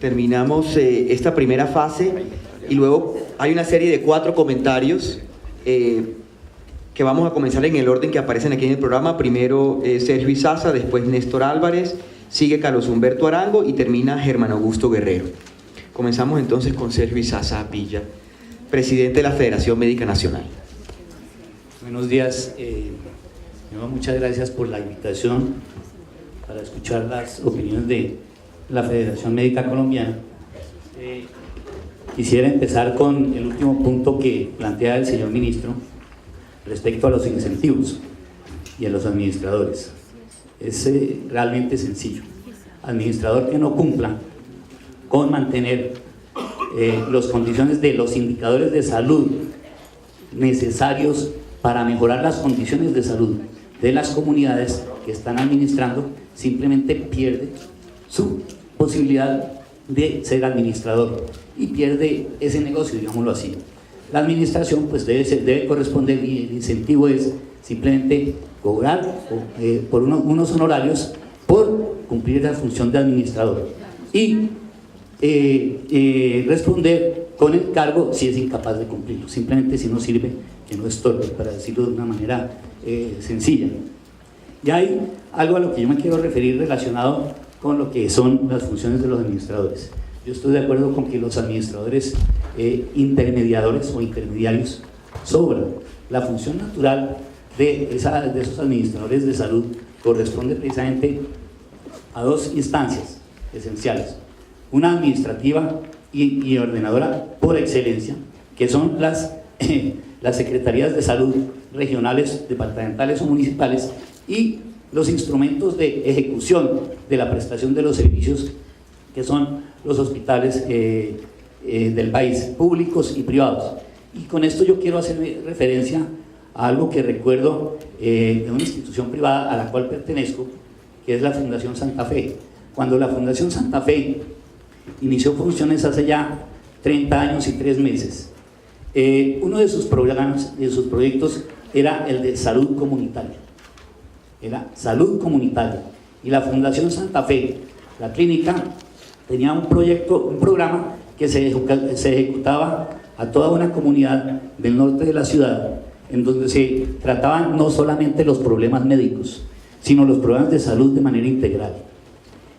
terminamos esta primera fase y luego hay una serie de 4 comentarios que vamos a comenzar en el orden que aparecen aquí en el programa. Primero Sergio Izaza, después Néstor Álvarez, sigue Carlos Humberto Arango y termina Germán Augusto Guerrero. Comenzamos entonces con Sergio Izaza Villa, presidente de la Federación Médica Nacional. Buenos días, muchas gracias por la invitación para escuchar las opiniones de la Federación Médica Colombiana. Quisiera empezar con el último punto que plantea el señor ministro respecto a los incentivos y a los administradores. Es realmente sencillo. Administrador que no cumpla con mantener las condiciones de los indicadores de salud necesarios para mejorar las condiciones de salud de las comunidades que están administrando, simplemente pierde su posibilidad de ser administrador y pierde ese negocio, digámoslo así. La administración pues debe corresponder, y el incentivo es simplemente cobrar por unos honorarios por cumplir la función de administrador y responder con el cargo si es incapaz de cumplirlo, simplemente si no sirve, que no estorbe, para decirlo de una manera sencilla. Y hay algo a lo que yo me quiero referir relacionado con lo que son las funciones de los administradores. Yo estoy de acuerdo con que los administradores intermediadores o intermediarios sobran. La función natural de esos administradores de salud corresponde precisamente a 2 instancias esenciales: una administrativa y ordenadora por excelencia, que son las secretarías de salud regionales, departamentales o municipales, y los instrumentos de ejecución de la prestación de los servicios, que son los hospitales del país, públicos y privados. Y con esto yo quiero hacer referencia a algo que recuerdo de una institución privada a la cual pertenezco, que es la Fundación Santa Fe. Cuando la Fundación Santa Fe inició funciones hace ya 30 años y 3 meses, uno de sus programas, de sus proyectos, era el de salud comunitaria. Era salud comunitaria. Y la Fundación Santa Fe, la clínica, tenía un programa que se ejecutaba a toda una comunidad del norte de la ciudad, en donde se trataban no solamente los problemas médicos, sino los problemas de salud de manera integral.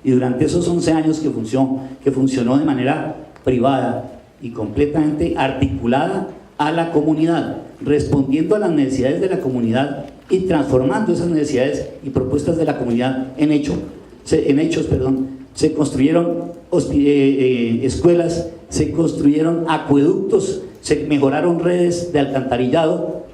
Y durante esos 11 años que funcionó de manera privada y completamente articulada a la comunidad, respondiendo a las necesidades de la comunidad y transformando esas necesidades y propuestas de la comunidad en hechos, se construyeron escuelas, se construyeron acueductos, se mejoraron redes de alcantarillado,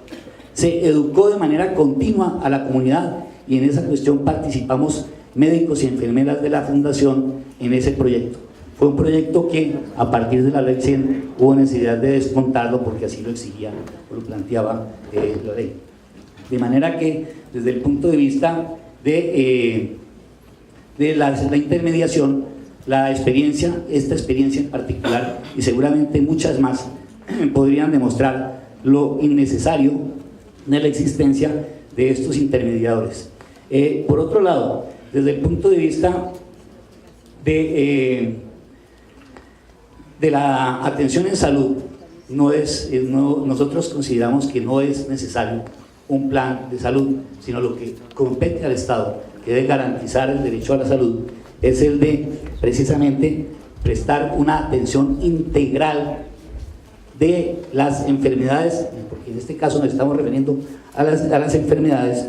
se educó de manera continua a la comunidad, y en esa cuestión participamos médicos y enfermeras de la Fundación en ese proyecto. Fue un proyecto que a partir de la ley 100 hubo necesidad de descontarlo porque así lo exigía, lo planteaba la ley. De manera que desde el punto de vista de la intermediación, esta experiencia en particular y seguramente muchas más podrían demostrar lo innecesario de la existencia de estos intermediadores. Por otro lado, desde el punto de vista de la atención en salud, nosotros consideramos que no es necesario un plan de salud, sino lo que compete al Estado, que debe garantizar el derecho a la salud, es el de precisamente prestar una atención integral de las enfermedades, porque en este caso nos estamos refiriendo a las enfermedades,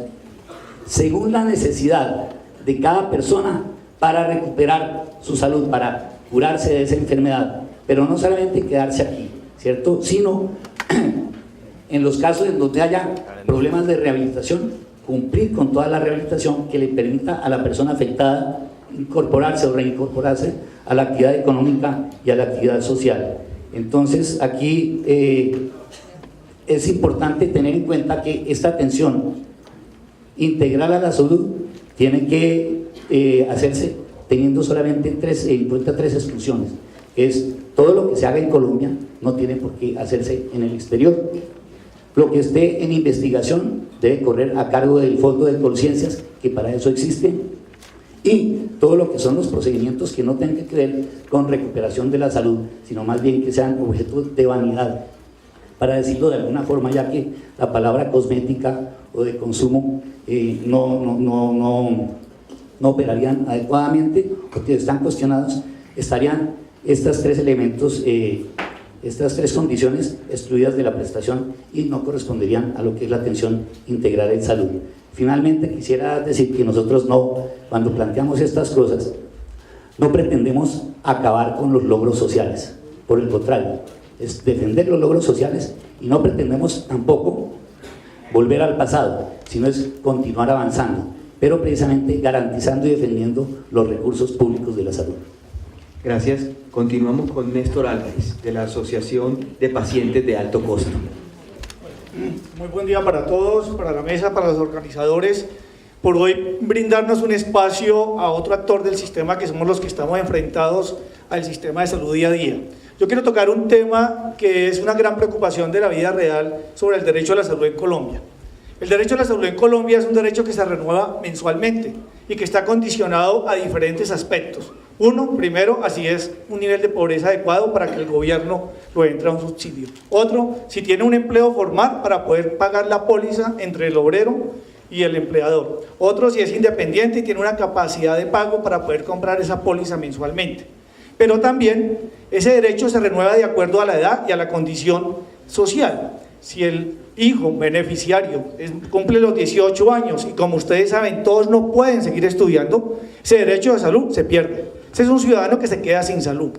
según la necesidad de cada persona para recuperar su salud, para curarse de esa enfermedad, pero no solamente quedarse aquí, ¿cierto? Sino en los casos en donde haya problemas de rehabilitación, cumplir con toda la rehabilitación que le permita a la persona afectada incorporarse o reincorporarse a la actividad económica y a la actividad social. Entonces aquí es importante tener en cuenta que esta atención integral a la salud tiene que hacerse teniendo solamente en cuenta 3 exclusiones. Es todo lo que se haga en Colombia no tiene por qué hacerse en el exterior. Lo que esté en investigación debe correr a cargo del Fondo de Conciencias, que para eso existe, y todo lo que son los procedimientos que no tengan que ver con recuperación de la salud, sino más bien que sean objetos de vanidad, para decirlo de alguna forma, ya que la palabra cosmética o de consumo no operarían adecuadamente, porque están cuestionados, estarían estos tres elementos, estas tres condiciones excluidas de la prestación y no corresponderían a lo que es la atención integral en salud. Finalmente quisiera decir que nosotros cuando planteamos estas cosas, no pretendemos acabar con los logros sociales, por el contrario, es defender los logros sociales y no pretendemos tampoco volver al pasado, sino es continuar avanzando, pero precisamente garantizando y defendiendo los recursos públicos de la salud. Gracias. Continuamos con Néstor Álvarez, de la Asociación de Pacientes de Alto Costo. Muy buen día para todos, para la mesa, para los organizadores, por hoy brindarnos un espacio a otro actor del sistema que somos los que estamos enfrentados al sistema de salud día a día. Yo quiero tocar un tema que es una gran preocupación de la vida real sobre el derecho a la salud en Colombia. El derecho a la salud en Colombia es un derecho que se renueva mensualmente y que está condicionado a diferentes aspectos. Uno, primero, así es un nivel de pobreza adecuado para que el gobierno lo entre a un subsidio. Otro, si tiene un empleo formal para poder pagar la póliza entre el obrero y el empleador. Otro, si es independiente y tiene una capacidad de pago para poder comprar esa póliza mensualmente. Pero también ese derecho se renueva de acuerdo a la edad y a la condición social. Si el hijo beneficiario cumple los 18 años y como ustedes saben todos no pueden seguir estudiando, ese derecho de salud se pierde. Ese es un ciudadano que se queda sin salud.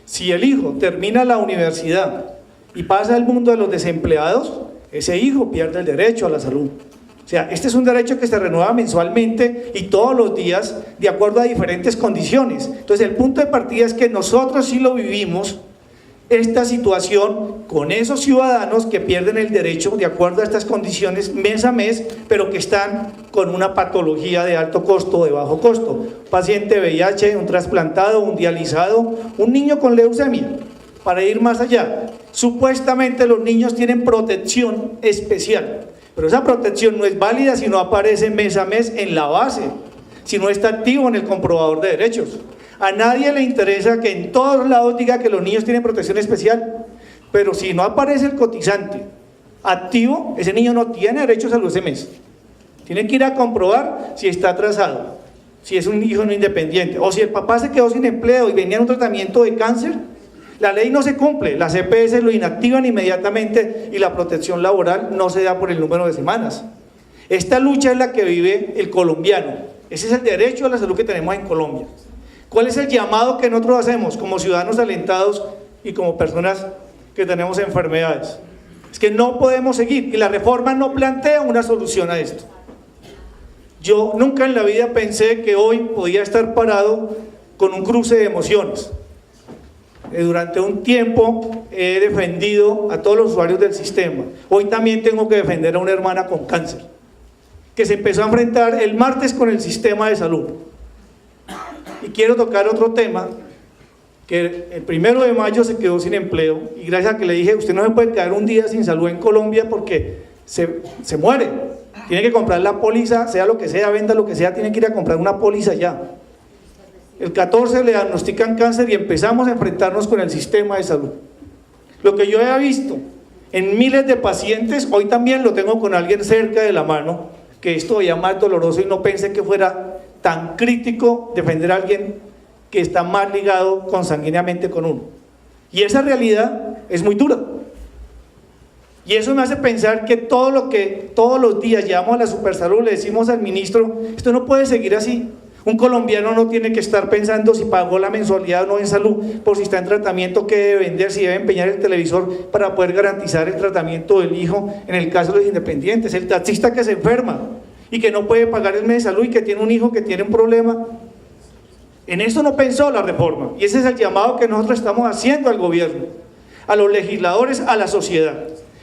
Si el hijo termina la universidad y pasa al mundo de los desempleados, ese hijo pierde el derecho a la salud. O sea, este es un derecho que se renueva mensualmente y todos los días de acuerdo a diferentes condiciones. Entonces el punto de partida es que nosotros sí lo vivimos, esta situación con esos ciudadanos que pierden el derecho de acuerdo a estas condiciones mes a mes, pero que están con una patología de alto costo o de bajo costo. Paciente VIH, un trasplantado, un dializado, un niño con leucemia. Para ir más allá, supuestamente los niños tienen protección especial, pero esa protección no es válida si no aparece mes a mes en la base, si no está activo en el comprobador de derechos. A nadie le interesa que en todos lados diga que los niños tienen protección especial, pero si no aparece el cotizante activo, ese niño no tiene derecho a salud ese mes. Tiene que ir a comprobar si está atrasado, si es un hijo no independiente, o si el papá se quedó sin empleo y venía en un tratamiento de cáncer. La ley no se cumple, las EPS lo inactivan inmediatamente y la protección laboral no se da por el número de semanas. Esta lucha es la que vive el colombiano. Ese es el derecho a la salud que tenemos en Colombia. ¿Cuál es el llamado que nosotros hacemos como ciudadanos alentados y como personas que tenemos enfermedades? Es que no podemos seguir y la reforma no plantea una solución a esto. Yo nunca en la vida pensé que hoy podía estar parado con un cruce de emociones. Durante un tiempo he defendido a todos los usuarios del sistema. Hoy también tengo que defender a una hermana con cáncer, que se empezó a enfrentar el martes con el sistema de salud. Y quiero tocar otro tema, que el 1 de mayo se quedó sin empleo y gracias a que le dije, usted no se puede quedar un día sin salud en Colombia porque se muere, tiene que comprar la póliza, sea lo que sea, venda lo que sea, tiene que ir a comprar una póliza ya. El 14 le diagnostican cáncer y empezamos a enfrentarnos con el sistema de salud. Lo que yo he visto en miles de pacientes, hoy también lo tengo con alguien cerca de la mano, que es todavía más doloroso y no pensé que fuera tan crítico defender a alguien que está más ligado consanguíneamente con uno. Y esa realidad es muy dura. Y eso me hace pensar que todo lo que todos los días llevamos a la Supersalud, le decimos al ministro, esto no puede seguir así. Un colombiano no tiene que estar pensando si pagó la mensualidad o no en salud, por si está en tratamiento, qué debe vender, si debe empeñar el televisor para poder garantizar el tratamiento del hijo en el caso de los independientes, el taxista que se enferma y que no puede pagar el mes de salud y que tiene un hijo que tiene un problema. En eso no pensó la reforma y ese es el llamado que nosotros estamos haciendo al gobierno, a los legisladores, a la sociedad.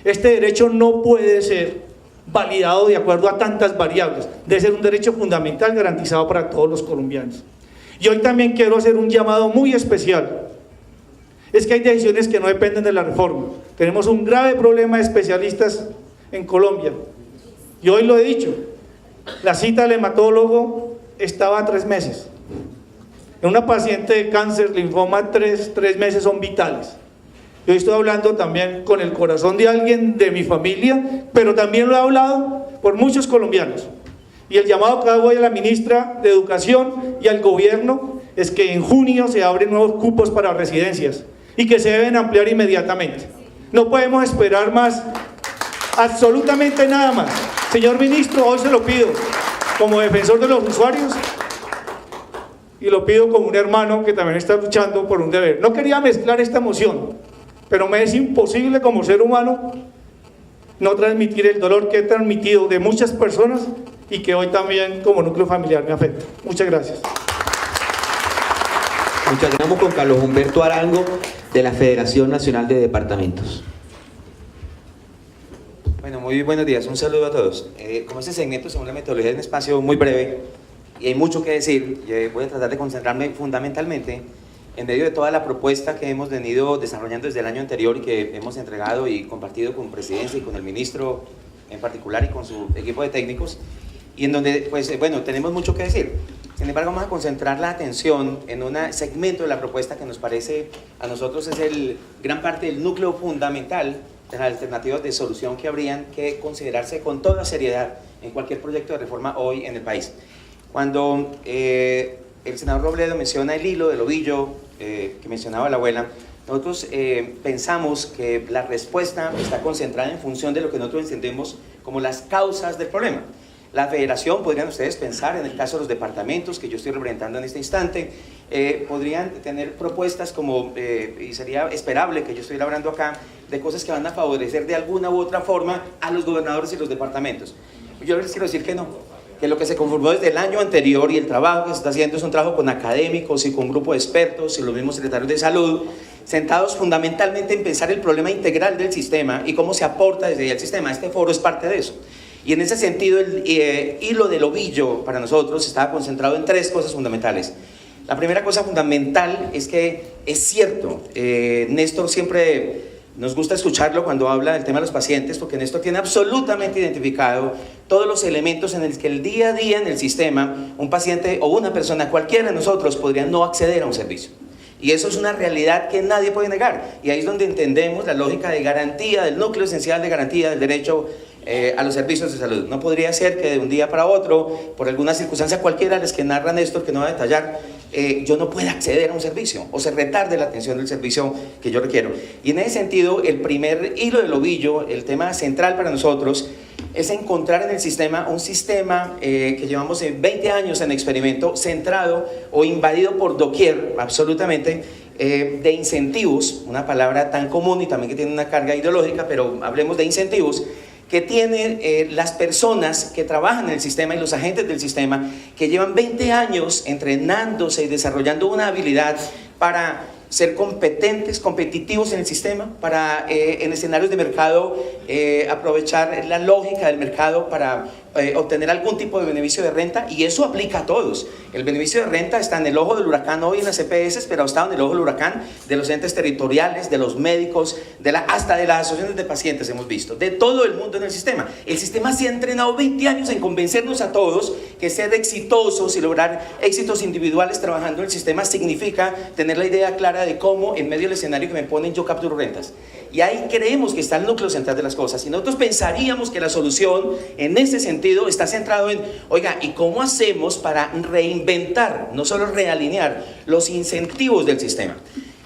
Este derecho no puede ser validado de acuerdo a tantas variables, debe ser un derecho fundamental garantizado para todos los colombianos. Y hoy también quiero hacer un llamado muy especial. Es que hay decisiones que no dependen de la reforma. Tenemos un grave problema de especialistas en Colombia. Y hoy lo he dicho, la cita al hematólogo estaba a 3 meses. En una paciente de cáncer, linfoma, 3 meses son vitales. Yo estoy hablando también con el corazón de alguien de mi familia, pero también lo he hablado por muchos colombianos. Y el llamado que hago hoy a la ministra de Educación y al gobierno es que en junio se abren nuevos cupos para residencias y que se deben ampliar inmediatamente. No podemos esperar más, absolutamente nada más. Señor ministro, hoy se lo pido como defensor de los usuarios y lo pido como un hermano que también está luchando por un deber. No quería mezclar esta emoción, pero me es imposible como ser humano no transmitir el dolor que he transmitido de muchas personas y que hoy también como núcleo familiar me afecta. Muchas gracias. Muchas gracias. Vamos con Carlos Humberto Arango de la Federación Nacional de Departamentos. Bueno, muy buenos días, un saludo a todos. Como este segmento, según la metodología, es un espacio muy breve y hay mucho que decir, voy a tratar de concentrarme fundamentalmente en medio de toda la propuesta que hemos venido desarrollando desde el año anterior y que hemos entregado y compartido con Presidencia y con el ministro en particular y con su equipo de técnicos, y en donde, pues, bueno, tenemos mucho que decir. Sin embargo, vamos a concentrar la atención en un segmento de la propuesta que nos parece a nosotros es gran parte del núcleo fundamental de las alternativas de solución que habrían que considerarse con toda seriedad en cualquier proyecto de reforma hoy en el país. Cuando el senador Robledo menciona el hilo del ovillo que mencionaba la abuela, nosotros pensamos que la respuesta está concentrada en función de lo que nosotros entendemos como las causas del problema. La federación, podrían ustedes pensar, en el caso de los departamentos que yo estoy representando en este instante, podrían tener propuestas como, y sería esperable que yo estoy hablando acá, de cosas que van a favorecer de alguna u otra forma a los gobernadores y los departamentos. Yo les quiero decir que no, que lo que se conformó desde el año anterior y el trabajo que se está haciendo es un trabajo con académicos y con un grupo de expertos y los mismos secretarios de salud, sentados fundamentalmente en pensar el problema integral del sistema y cómo se aporta desde ahí al sistema. Este foro es parte de eso. Y en ese sentido, el hilo del ovillo para nosotros estaba concentrado en 3 cosas fundamentales. La primera cosa fundamental es que es cierto, Néstor siempre nos gusta escucharlo cuando habla del tema de los pacientes, porque Néstor tiene absolutamente identificado todos los elementos en los que el día a día en el sistema, un paciente o una persona, cualquiera de nosotros, podría no acceder a un servicio. Y eso es una realidad que nadie puede negar. Y ahí es donde entendemos la lógica de garantía, del núcleo esencial de garantía del derecho a los servicios de salud. No podría ser que de un día para otro, por alguna circunstancia cualquiera, las que narra Néstor, que no va a detallar, yo no pueda acceder a un servicio o se retarde la atención del servicio que yo requiero. Y en ese sentido, el primer hilo del ovillo, el tema central para nosotros, es encontrar en el sistema un sistema que llevamos 20 años en experimento, centrado o invadido por doquier, absolutamente, de incentivos, una palabra tan común y también que tiene una carga ideológica, pero hablemos de incentivos, que tienen las personas que trabajan en el sistema y los agentes del sistema que llevan 20 años entrenándose y desarrollando una habilidad para ser competentes, competitivos en el sistema, para en escenarios de mercado aprovechar la lógica del mercado para obtener algún tipo de beneficio de renta, y eso aplica a todos. El beneficio de renta está en el ojo del huracán hoy en las EPS, pero ha estado en el ojo del huracán de los entes territoriales, de los médicos, hasta de las asociaciones de pacientes hemos visto, de todo el mundo en el sistema. El sistema se ha entrenado 20 años en convencernos a todos que ser exitosos y lograr éxitos individuales trabajando en el sistema significa tener la idea clara de cómo en medio del escenario que me ponen yo capturo rentas. Y ahí creemos que está el núcleo central de las cosas. Y nosotros pensaríamos que la solución en ese sentido está centrado en, oiga, ¿y cómo hacemos para reinventar, no solo realinear los incentivos del sistema?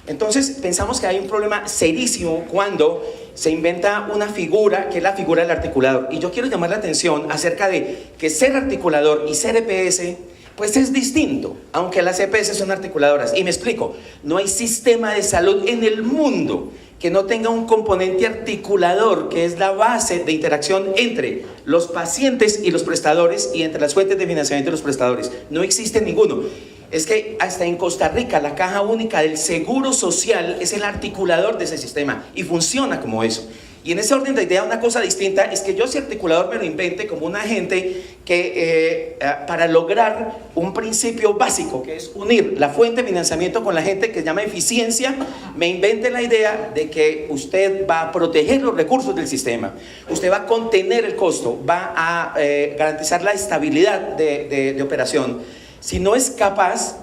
Entonces pensamos que hay un problema serísimo cuando se inventa una figura que es la figura del articulador. Y yo quiero llamar la atención acerca de que ser articulador y ser EPS pues es distinto, aunque las EPS son articuladoras. Y me explico, no hay sistema de salud en el mundo que no tenga un componente articulador, que es la base de interacción entre los pacientes y los prestadores y entre las fuentes de financiamiento de los prestadores. No existe ninguno. Es que hasta en Costa Rica la caja única del seguro social es el articulador de ese sistema y funciona como eso. Y en ese orden de idea, una cosa distinta es que yo ese articulador me lo invente como un agente que para lograr un principio básico, que es unir la fuente de financiamiento con la gente, que se llama eficiencia, me invente la idea de que usted va a proteger los recursos del sistema, usted va a contener el costo, va a garantizar la estabilidad de operación, si no es capaz,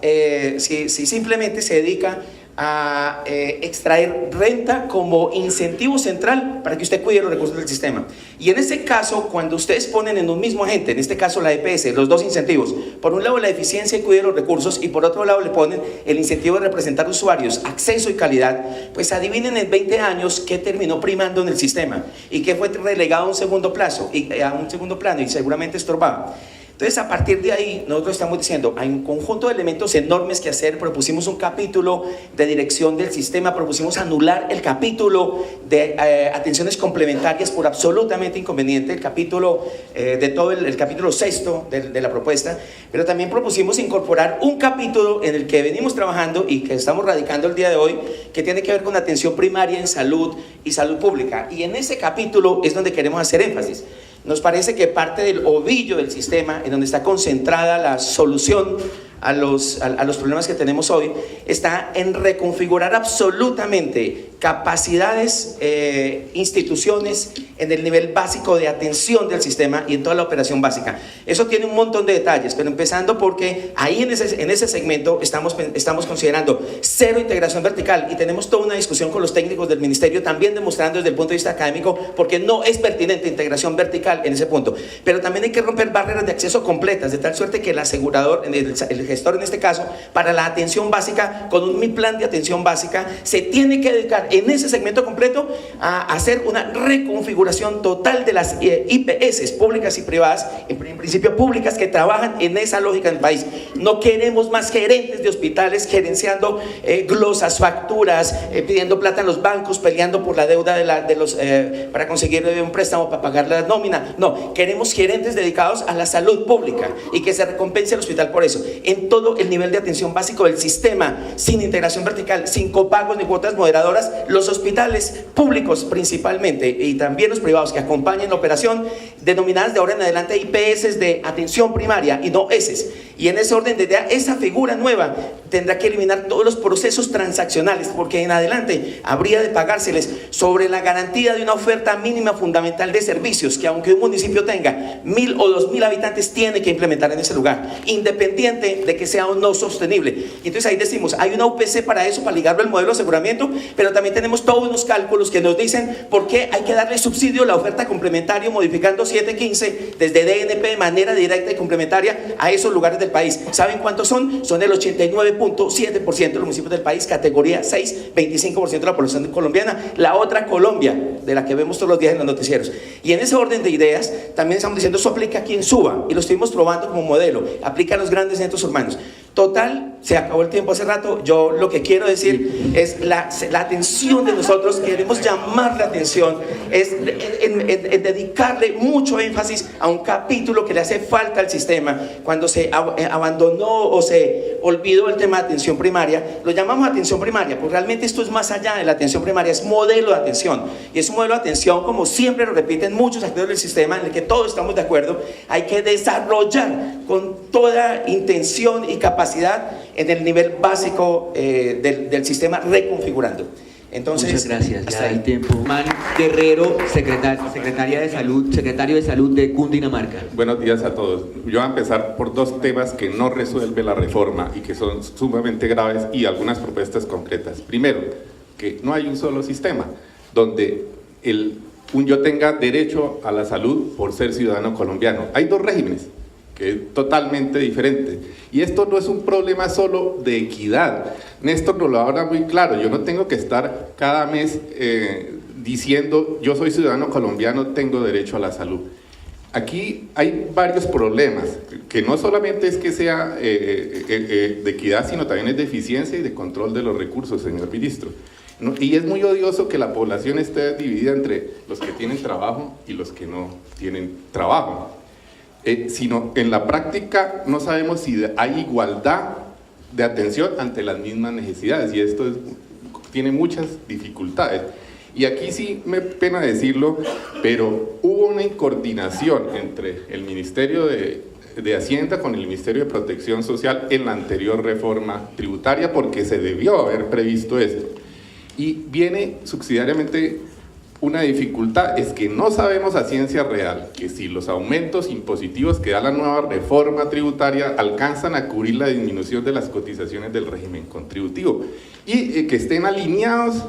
si simplemente se dedica a extraer renta como incentivo central para que usted cuide los recursos del sistema. Y en ese caso, cuando ustedes ponen en un mismo agente, en este caso la EPS, los dos incentivos, por un lado la eficiencia y cuide los recursos, y por otro lado le ponen el incentivo de representar usuarios, acceso y calidad, pues adivinen en 20 años qué terminó primando en el sistema y qué fue relegado a un segundo plano y seguramente estorbaba. Entonces, a partir de ahí, nosotros estamos diciendo, hay un conjunto de elementos enormes que hacer. Propusimos un capítulo de dirección del sistema, propusimos anular el capítulo de atenciones complementarias por absolutamente inconveniente, el capítulo de todo el capítulo 6º de la propuesta, pero también propusimos incorporar un capítulo en el que venimos trabajando y que estamos radicando el día de hoy, que tiene que ver con atención primaria en salud y salud pública. Y en ese capítulo es donde queremos hacer énfasis. Nos parece que parte del ovillo del sistema, en donde está concentrada la solución a los problemas que tenemos hoy, está en reconfigurar absolutamente capacidades, instituciones en el nivel básico de atención del sistema y en toda la operación básica. Eso tiene un montón de detalles, pero empezando porque ahí en ese segmento estamos considerando cero integración vertical, y tenemos toda una discusión con los técnicos del ministerio también demostrando desde el punto de vista académico porque no es pertinente integración vertical en ese punto. Pero también hay que romper barreras de acceso completas, de tal suerte que el asegurador, el gestor en este caso, para la atención básica, con un plan de atención básica, se tiene que dedicar en ese segmento completo a hacer una reconfiguración total de las IPS públicas y privadas, en principio públicas, que trabajan en esa lógica del país. No queremos más gerentes de hospitales gerenciando glosas, facturas, pidiendo plata en los bancos, peleando por la deuda para conseguir un préstamo para pagar la nómina. No, queremos gerentes dedicados a la salud pública y que se recompense al hospital por eso, en todo el nivel de atención básico del sistema, sin integración vertical, sin copagos ni cuotas moderadoras. Los hospitales públicos principalmente, y también los privados que acompañen la operación, denominadas de ahora en adelante IPS de atención primaria y no ESES. Y en ese orden de idea, esa figura nueva tendrá que eliminar todos los procesos transaccionales, porque en adelante habría de pagárseles sobre la garantía de una oferta mínima fundamental de servicios que, aunque un municipio tenga 1.000 o 2.000 habitantes, tiene que implementar en ese lugar, independiente de que sea o no sostenible. Y entonces ahí decimos, hay una UPC para eso, para ligarlo al modelo de aseguramiento, pero también tenemos todos unos cálculos que nos dicen por qué hay que darle subsidio a la oferta complementaria, modificando 715 desde DNP de manera directa y complementaria a esos lugares del país. ¿Saben cuántos son? Son el 89.7% de los municipios del país, categoría 6, 25% de la población colombiana, la otra Colombia, de la que vemos todos los días en los noticieros. Y en ese orden de ideas, también estamos diciendo, eso aplica a quien suba, y lo estuvimos probando como modelo, aplica a los grandes centros urbanos. Total, se acabó el tiempo hace rato. Yo lo que quiero decir es la atención de nosotros, queremos llamar la atención, es en dedicarle mucho énfasis a un capítulo que le hace falta al sistema. Cuando se abandonó o se olvidó el tema de atención primaria, lo llamamos atención primaria, porque realmente esto es más allá de la atención primaria, es modelo de atención. Y es un modelo de atención, como siempre lo repiten muchos actores del sistema, en el que todos estamos de acuerdo, hay que desarrollar con toda intención y capacidad en el nivel básico del sistema, reconfigurando. Entonces, muchas gracias. Hasta ya ahí. el tiempo. Man Guerrero, secretario de Salud de Cundinamarca. Buenos días a todos. Yo voy a empezar por dos temas que no resuelve la reforma y que son sumamente graves, y algunas propuestas concretas. Primero, que no hay un solo sistema donde yo tenga derecho a la salud por ser ciudadano colombiano. Hay dos regímenes, que es totalmente diferente. Y esto no es un problema solo de equidad. Néstor nos lo habla muy claro. Yo no tengo que estar cada mes diciendo, yo soy ciudadano colombiano, tengo derecho a la salud. Aquí hay varios problemas, que no solamente es que sea de equidad, sino también es de eficiencia y de control de los recursos, señor ministro. Y es muy odioso que la población esté dividida entre los que tienen trabajo y los que no tienen trabajo. Sino en la práctica no sabemos si hay igualdad de atención ante las mismas necesidades, y esto tiene muchas dificultades. Y aquí sí me pena decirlo, pero hubo una incoordinación entre el Ministerio de Hacienda con el Ministerio de Protección Social en la anterior reforma tributaria, porque se debió haber previsto esto. Y viene subsidiariamente una dificultad es que no sabemos a ciencia real que si los aumentos impositivos que da la nueva reforma tributaria alcanzan a cubrir la disminución de las cotizaciones del régimen contributivo y que estén alineados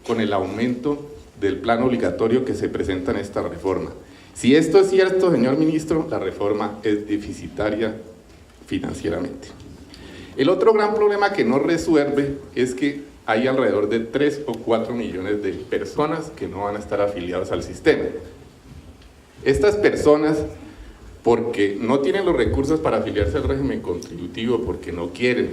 con el aumento del plan obligatorio que se presenta en esta reforma. Si esto es cierto, señor ministro, la reforma es deficitaria financieramente. El otro gran problema que no resuelve es que hay alrededor de 3 o 4 millones de personas que no van a estar afiliados al sistema. Estas personas, porque no tienen los recursos para afiliarse al régimen contributivo, porque no quieren,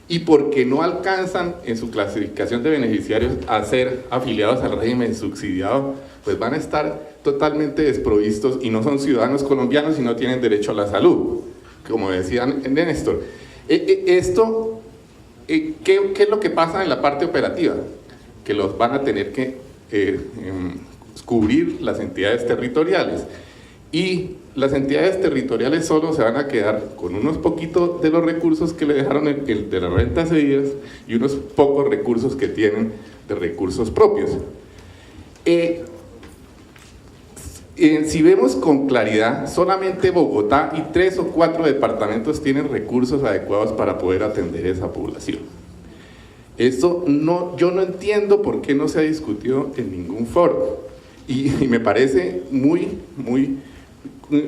y porque no alcanzan en su clasificación de beneficiarios a ser afiliados al régimen subsidiado, pues van a estar totalmente desprovistos y no son ciudadanos colombianos y no tienen derecho a la salud, como decían Néstor. Esto, ¿qué es lo que pasa en la parte operativa? Que los van a tener que cubrir las entidades territoriales, y las entidades territoriales solo se van a quedar con unos poquitos de los recursos que le dejaron de las rentas cedidas y unos pocos recursos que tienen de recursos propios. Si vemos con claridad, solamente Bogotá y 3 o 4 departamentos tienen recursos adecuados para poder atender esa población. Esto yo no entiendo por qué no se ha discutido en ningún foro, y me parece muy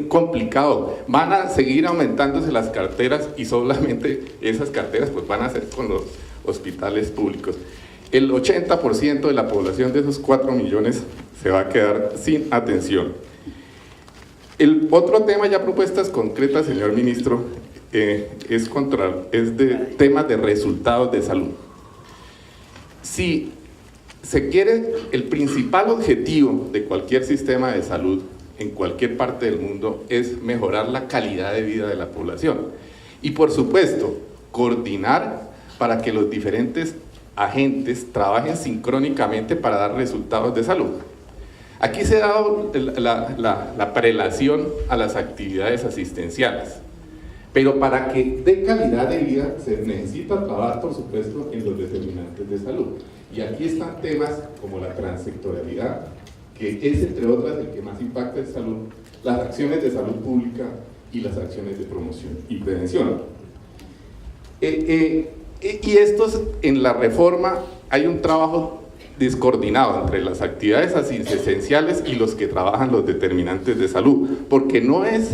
complicado. Van a seguir aumentándose las carteras y solamente esas carteras pues van a ser con los hospitales públicos. El 80% de la población de esos 4 millones se va a quedar sin atención. El otro tema, ya propuestas concretas, señor ministro, es de temas de resultados de salud. Si se quiere, el principal objetivo de cualquier sistema de salud en cualquier parte del mundo es mejorar la calidad de vida de la población y, por supuesto, coordinar para que los diferentes agentes trabajen sincrónicamente para dar resultados de salud. Aquí se ha dado la prelación a las actividades asistenciales, pero para que dé calidad de vida se necesita trabajar, por supuesto, en los determinantes de salud. Y aquí están temas como la transsectorialidad, que es, entre otras, el que más impacta en salud, las acciones de salud pública y las acciones de promoción y prevención. Y estos, en la reforma, hay un trabajo descoordinado entre las actividades asistenciales y los que trabajan los determinantes de salud, porque no es,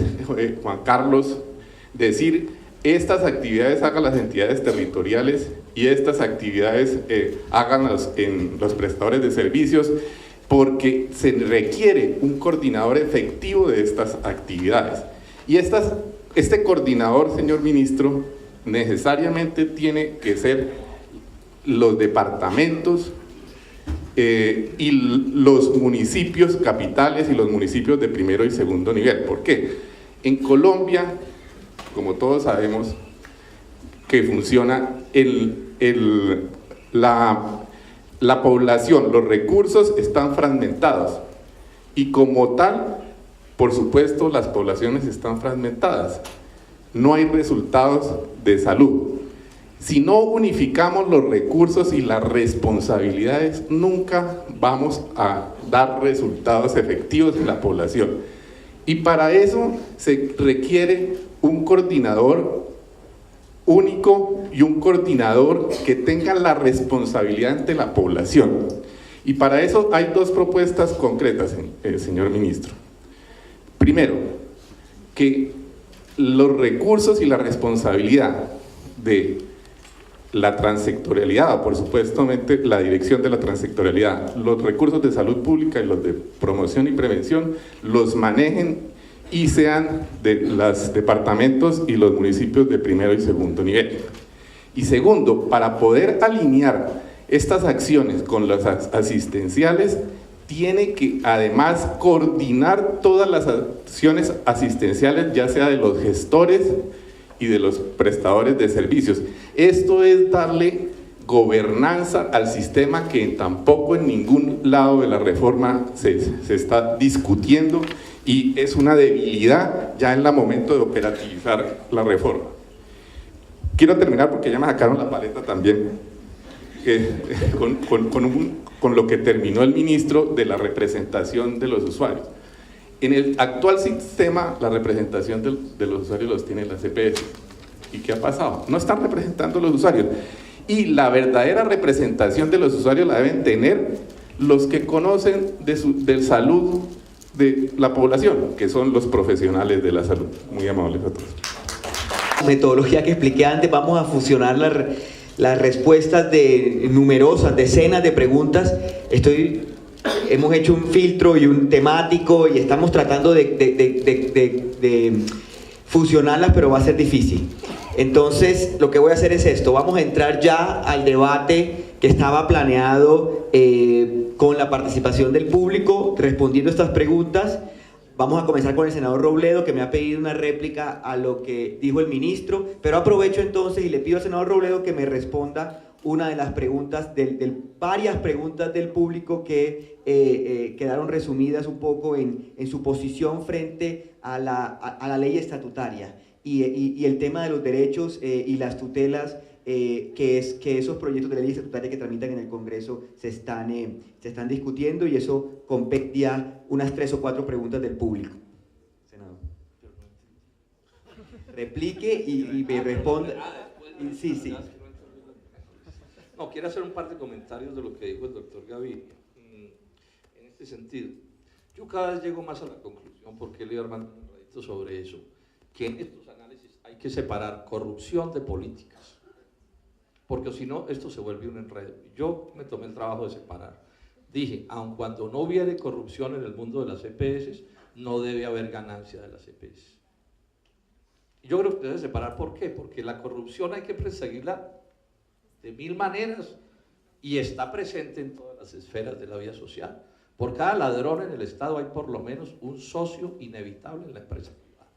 Juan Carlos, decir estas actividades hagan las entidades territoriales y estas actividades hagan los prestadores de servicios, porque se requiere un coordinador efectivo de estas actividades. Y este coordinador, señor ministro, necesariamente tiene que ser los departamentos y los municipios capitales y los municipios de primero y segundo nivel. ¿Por qué? En Colombia, como todos sabemos, que funciona la población, los recursos están fragmentados y como tal, por supuesto, las poblaciones están fragmentadas. No hay resultados de salud. Si no unificamos los recursos y las responsabilidades, nunca vamos a dar resultados efectivos en la población. Y para eso se requiere un coordinador único y un coordinador que tenga la responsabilidad ante la población. Y para eso hay 2 propuestas concretas, señor ministro. Primero, que los recursos y la responsabilidad de la transsectorialidad, por supuesto la dirección de la transsectorialidad, los recursos de salud pública y los de promoción y prevención los manejen y sean de los departamentos y los municipios de primero y segundo nivel. Y segundo, para poder alinear estas acciones con las asistenciales, tiene que además coordinar todas las acciones asistenciales, ya sea de los gestores y de los prestadores de servicios. Esto es darle gobernanza al sistema que tampoco en ningún lado de la reforma se está discutiendo y es una debilidad ya en el momento de operativizar la reforma. Quiero terminar porque ya me sacaron la paleta también, con con lo que terminó el ministro de la representación de los usuarios. En el actual sistema, la representación de los usuarios los tiene la CPS. ¿Y qué ha pasado? No están representando los usuarios. Y la verdadera representación de los usuarios la deben tener los que conocen de salud de la población, que son los profesionales de la salud. Muy amables a todos. Metodología que expliqué antes, vamos a fusionar las respuestas de numerosas, decenas de preguntas. Hemos hecho un filtro y un temático y estamos tratando de fusionarlas, pero va a ser difícil. Entonces, lo que voy a hacer es esto. Vamos a entrar ya al debate que estaba planeado con la participación del público, respondiendo estas preguntas. Vamos a comenzar con el senador Robledo, que me ha pedido una réplica a lo que dijo el ministro, pero aprovecho entonces y le pido al senador Robledo que me responda una de las preguntas, varias preguntas del público que quedaron resumidas un poco en su posición frente a la ley estatutaria y el tema de los derechos y las tutelas que esos proyectos de ley estatutaria que tramitan en el Congreso se están discutiendo, y eso competia unas 3 o 4 preguntas del público. Senador. Replique y me responda. Sí. No, quiero hacer un par de comentarios de lo que dijo el doctor Gaviria. En este sentido, yo cada vez llego más a la conclusión, porque le he armando un radito sobre eso, que en estos análisis hay que separar corrupción de políticas, porque si no, esto se vuelve un enredo. Yo me tomé el trabajo de separar. Dije, aun cuando no hubiere corrupción en el mundo de las EPS, no debe haber ganancia de las EPS. Y yo creo que debe separar. ¿Por qué? Porque la corrupción hay que perseguirla de 1000 maneras y está presente en todas las esferas de la vida social. Por cada ladrón en el Estado hay por lo menos un socio inevitable en la empresa privada.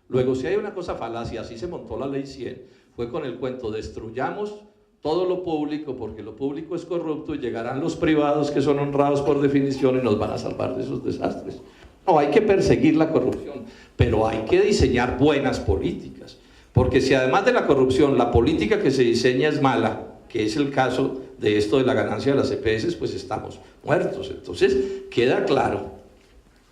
Luego, si hay una cosa falaz, y así se montó la ley 100, fue con el cuento: destruyamos todo lo público porque lo público es corrupto y llegarán los privados que son honrados por definición y nos van a salvar de esos desastres. No, hay que perseguir la corrupción, pero hay que diseñar buenas políticas, porque si además de la corrupción la política que se diseña es mala, que es el caso de esto de la ganancia de las EPS, pues estamos muertos. Entonces queda claro,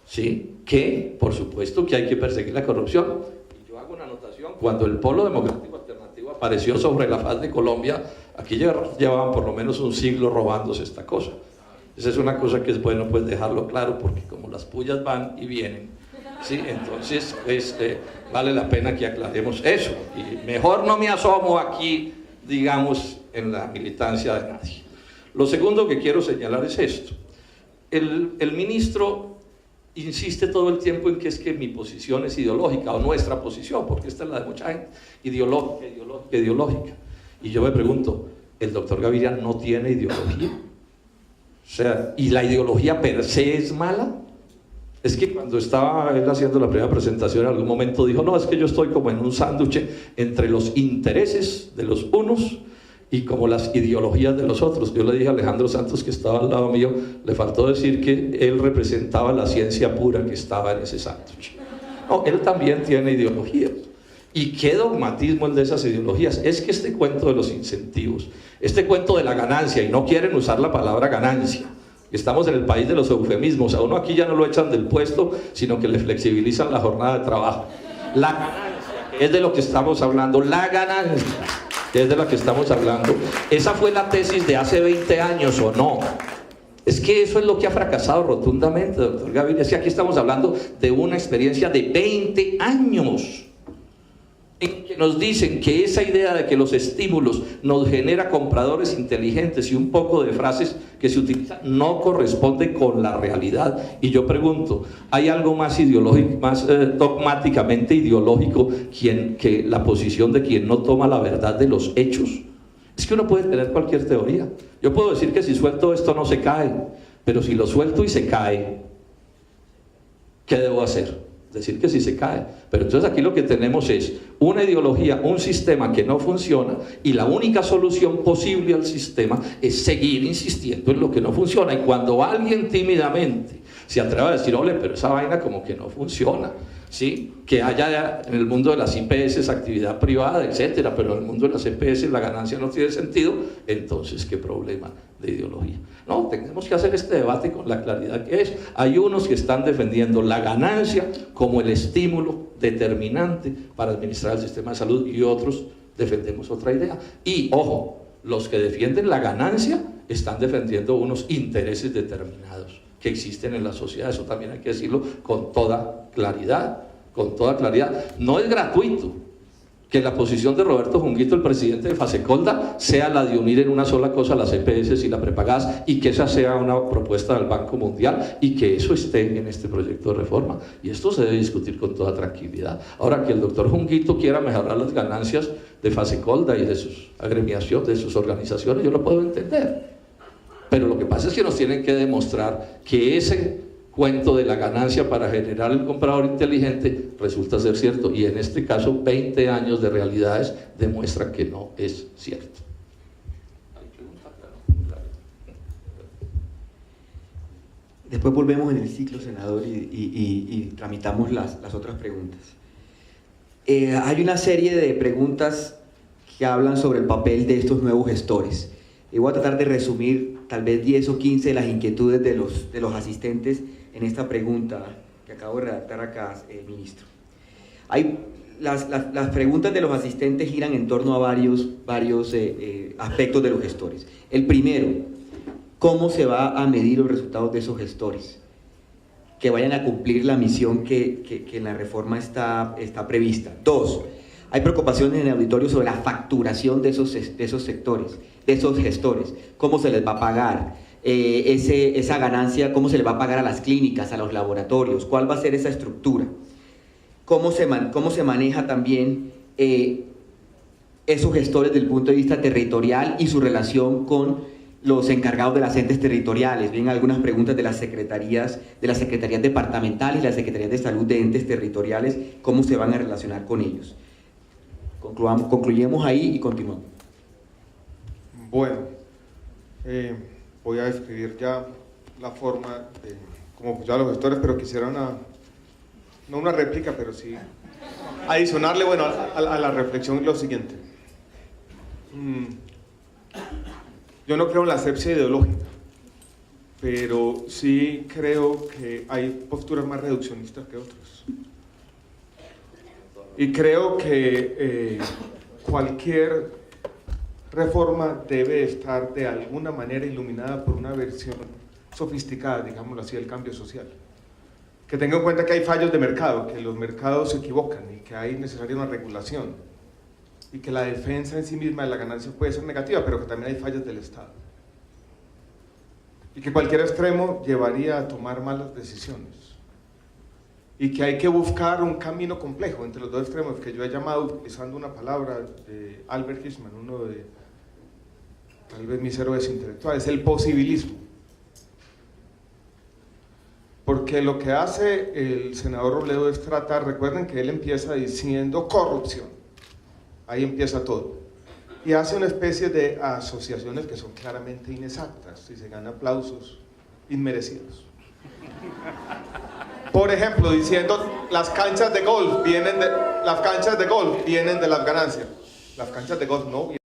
¿sí?, que por supuesto que hay que perseguir la corrupción. Y yo hago una anotación: cuando el Polo Democrático Alternativo apareció sobre la faz de Colombia, aquí llevaban por lo menos un siglo robándose esta cosa. Esa es una cosa que es bueno pues dejarlo claro, porque como las pullas van y vienen, ¿sí?, entonces vale la pena que aclaremos eso. Y mejor no me asomo aquí, digamos, en la militancia de nadie. Lo segundo que quiero señalar es esto: el ministro insiste todo el tiempo en que es que mi posición es ideológica, o nuestra posición, porque esta es la de mucha gente, ideológica. Y yo me pregunto, ¿el doctor Gaviria no tiene ideología? O sea, ¿y la ideología per se es mala? Es que cuando estaba él haciendo la primera presentación, en algún momento dijo: no, es que yo estoy como en un sándwich entre los intereses de los unos y como las ideologías de los otros. Yo le dije a Alejandro Santos, que estaba al lado mío, le faltó decir que él representaba la ciencia pura que estaba en ese sándwich. No, él también tiene ideologías. ¿Y qué dogmatismo el de esas ideologías? Es que este cuento de los incentivos, este cuento de la ganancia, y no quieren usar la palabra ganancia, estamos en el país de los eufemismos, a uno aquí ya no lo echan del puesto, sino que le flexibilizan la jornada de trabajo. La ganancia, que es de lo que estamos hablando, la ganancia, que es de la que estamos hablando, esa fue la tesis de hace 20 años, ¿o no? Es que eso es lo que ha fracasado rotundamente, doctor Gaviria. Es que aquí estamos hablando de una experiencia de 20 años, en que nos dicen que esa idea de que los estímulos nos genera compradores inteligentes y un poco de frases que se utilizan no corresponde con la realidad. Y yo pregunto, ¿hay algo más ideológico, más dogmáticamente ideológico que la posición de quien no toma la verdad de los hechos? Es que uno puede tener cualquier teoría. Yo puedo decir que si suelto esto no se cae, pero si lo suelto y se cae, ¿qué debo hacer? Decir que sí se cae. Pero entonces aquí lo que tenemos es una ideología, un sistema que no funciona, y la única solución posible al sistema es seguir insistiendo en lo que no funciona. Y cuando alguien tímidamente se atreve a decir: ole, pero esa vaina como que no funciona, ¿sí? Que haya en el mundo de las IPS actividad privada, etcétera, pero en el mundo de las EPS la ganancia no tiene sentido, entonces ¿qué problema de ideología? No, tenemos que hacer este debate con la claridad que es. Hay unos que están defendiendo la ganancia como el estímulo determinante para administrar el sistema de salud y otros defendemos otra idea. Y ojo, los que defienden la ganancia están defendiendo unos intereses determinados que existen en la sociedad. Eso también hay que decirlo con toda claridad, con toda claridad. No es gratuito que la posición de Roberto Junguito, el presidente de Fasecolda, sea la de unir en una sola cosa las EPS y las prepagadas, y que esa sea una propuesta del Banco Mundial, y que eso esté en este proyecto de reforma. Y esto se debe discutir con toda tranquilidad. Ahora, que el doctor Junguito quiera mejorar las ganancias de Fasecolda y de sus agremiaciones, de sus organizaciones, yo lo puedo entender. Pero lo que pasa es que nos tienen que demostrar que ese cuento de la ganancia para generar el comprador inteligente resulta ser cierto, y en este caso 20 años de realidades demuestran que no es cierto. Después volvemos en el ciclo, senador, y tramitamos las otras preguntas. Hay una serie de preguntas que hablan sobre el papel de estos nuevos gestores. Y voy a tratar de resumir tal vez 10 o 15 de las inquietudes de los asistentes en esta pregunta que acabo de redactar acá, ministro. Las preguntas de los asistentes giran en torno a varios aspectos de los gestores. El primero, ¿cómo se va a medir los resultados de esos gestores? Que vayan a cumplir la misión que en la reforma está prevista. Dos, hay preocupaciones en el auditorio sobre la facturación de esos sectores, de esos gestores. ¿Cómo se les va a pagar? Esa ganancia, ¿cómo se le va a pagar a las clínicas, a los laboratorios? ¿Cuál va a ser esa estructura? ¿Cómo se maneja también esos gestores desde el punto de vista territorial y su relación con los encargados de las entes territoriales? Vienen algunas preguntas de las secretarías departamentales y las secretarías de salud de entes territoriales, ¿cómo se van a relacionar con ellos? Concluyemos ahí y continuamos. Bueno, voy a describir ya la forma de cómo ya los gestores, pero quisiera no una réplica, pero sí adicionarle, bueno, a la reflexión lo siguiente. Yo no creo en la asepsia ideológica, pero sí creo que hay posturas más reduccionistas que otras. Y creo que cualquier reforma debe estar de alguna manera iluminada por una versión sofisticada, digámoslo así, del cambio social. Que tenga en cuenta que hay fallos de mercado, que los mercados se equivocan y que hay necesaria una regulación. Y que la defensa en sí misma de la ganancia puede ser negativa, pero que también hay fallas del Estado. Y que cualquier extremo llevaría a tomar malas decisiones. Y que hay que buscar un camino complejo entre los dos extremos, que yo he llamado, utilizando una palabra de Albert Hirschman, uno de tal vez mis héroes intelectuales, el posibilismo. Porque lo que hace el senador Robledo es tratar, recuerden que él empieza diciendo corrupción, ahí empieza todo, y hace una especie de asociaciones que son claramente inexactas y se ganan aplausos inmerecidos. Por ejemplo, diciendo las canchas de golf vienen de las ganancias. Las canchas de golf no vienen